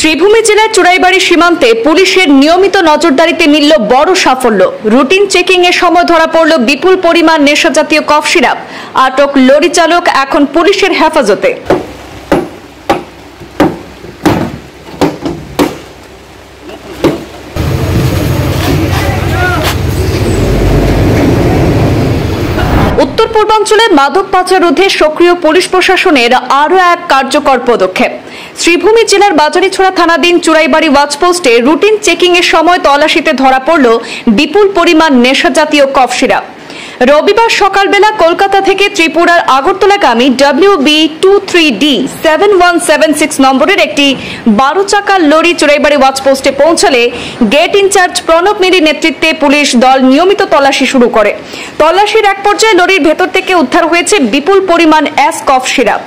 শ্রীভূমি জেলার চুড়াইবাড়ি সীমান্তে পুলিশের নিয়মিত নজরদারিতে মিলল বড় সাফল্য। রুটিন চেকিং এর সময় ধরা পড়ল বিপুল পরিমাণ নেশাজাতীয় কফ সিরাপ। আটক লরি চালক এখন পুলিশের হেফাজতে। উত্তর পূর্বাঞ্চলে মাদক পাচার রোধে সক্রিয় পুলিশ প্রশাসনের আরও এক কার্যকর পদক্ষেপ। শ্রীভূমি জেলার বাজারিছড়া থানাধীন চুড়াইবাড়ি ওয়াচপোস্টে রুটিন চেকিং এর সময় তল্লাশিতে ধরা পড়ল বিপুল পরিমাণ নেশাজাতীয় কফ সিরাপ। রবিবার সকালবেলা কলকাতা থেকে ত্রিপুরার আগরতলাগামী WB23D 7176 নম্বরের একটি 12 চাকার লরি চুড়াইবাড়ি ওয়াচপোস্টে পৌঁছালে গেট ইনচার্জ প্রণব মিরির নেতৃত্বে পুলিশ দল নিয়মিত তল্লাশি শুরু করে। তল্লাশির এক পর্যায়ে লরির ভেতর থেকে উদ্ধার হয়েছে বিপুল পরিমাণ কফ সিরাপ।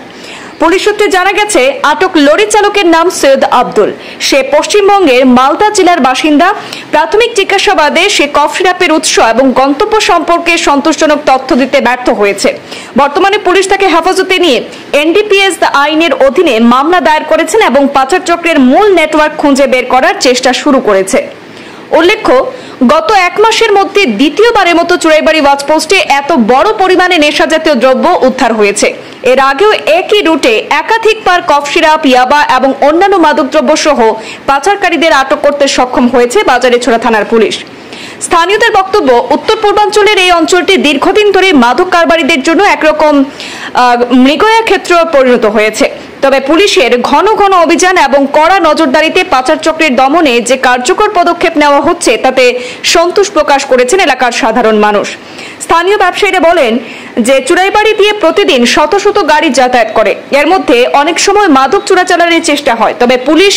পুলিশ সূত্রে জানা গেছে, আটক লরি চালকের নাম সৈয়দ আব্দুল। সে পশ্চিমবঙ্গের মালদা জেলার বাসিন্দা। প্রাথমিক জিজ্ঞাসাবাদে সে কফ সিরাপের উৎস এবং গন্তব্য সম্পর্কে সন্তোষজনক তথ্য দিতে ব্যর্থ হয়েছে। বর্তমানে পুলিশ তাকে হেফাজতে নিয়ে NDPS আইনের অধীনে মামলা দায়ের করেছেন এবং পাচার চক্রের মূল নেটওয়ার্ক খুঁজে বের করার চেষ্টা শুরু করেছে। উল্লেখ্য, গত এক মাসের মধ্যে দ্বিতীয়বারের মতো চুড়াইবাড়ি ওয়াচপোস্টে এত বড় পরিমাণে নেশাজাতীয় দ্রব্য উদ্ধার হয়েছে। এর আগেও একই রুটে একাধিকবার কফ সিরাপ, ইয়াবা এবং অন্যান্য মাদকদ্রব্য সহ পাচারকারীদের আটক করতে সক্ষম হয়েছে বাজারিছড়া থানার পুলিশ। স্থানীয়দের বক্তব্য, উত্তর পূর্বাঞ্চলের এই অঞ্চলটি দীর্ঘদিন ধরে মাদক কারবারিদের জন্য একরকম মৃগয়া ক্ষেত্র পরিণত হয়েছে। তবে পুলিশের ঘন ঘন অভিযান এবং কড়া নজরদারিতে পাচার চক্রের দমনে যে কার্যকর পদক্ষেপ নেওয়া হচ্ছে তাতে সন্তোষ প্রকাশ করেছেন এলাকার সাধারণ মানুষ। স্থানীয় ব্যবসায়ীরা বলেন যে চুড়াইবাড়ি দিয়ে প্রতিদিন শত শত গাড়ি যাতায়াত করে, এর মধ্যে অনেক সময় মাদক চোরাচালানের চেষ্টা হয়। তবে পুলিশ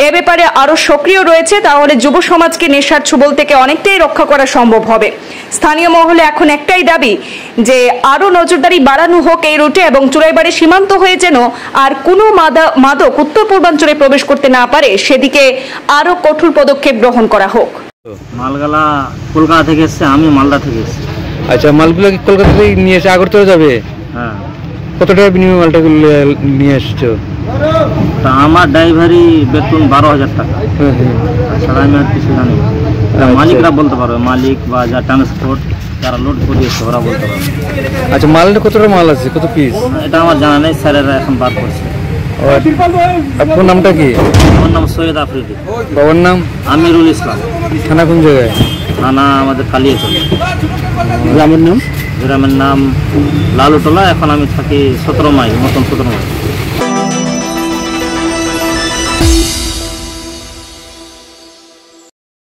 এ ব্যাপারে আরো সক্রিয় রয়েছে, তাহলে যুব সমাজকে নেশার ছোবল থেকে অনেকটাই রক্ষা করা সম্ভব হবে। স্থানীয় মহলে এখন একটাই দাবি যে আরো নজরদারি বাড়ানো হোক এই রুটে এবং চুড়াইবাড়ি সীমান্ত হয়ে যেন আর কোনো মাদক উত্তর পূর্বাঞ্চলে প্রবেশ করতে না পারে সেদিকে আরো কঠোর পদক্ষেপ গ্রহণ করা হোক। মালগুলা কলকাতা থেকে এসছে, আমি মালদা থেকে এসছি। আচ্ছা, মালগুলো কি কলকাতা থেকে নিয়ে এসে আগরতলা যাবে? হ্যাঁ। কত টাকা বিনিময়ে মালটা নিয়ে এসছো? তা আমার ড্রাইভারি বেতন 12,000 টাকা। ছাড়া আমি আর কিছু জানি না। মালিকরা বলতে পারবে, মালিক বা যা ট্রান্সপোর্ট যারা লোড করিয়েছে ওরা বলতে পারবে। আচ্ছা, মালটা কতটা মাল আছে, কত পিস? এটা আমার জানা নেই, স্যারেরা এখন বার করছে। আপনার নামটা কি? আমার নাম সৈয়দ আফ্রিদি। বাবার নাম? আমিরুল ইসলাম। থানা কোন জায়গায়? থানা আমাদের কালিয়াচল। গ্রামের নাম? গ্রামের নাম লালুটোলা। এখন আমি থাকি 17 মাইল, নতুন 17 মাইল।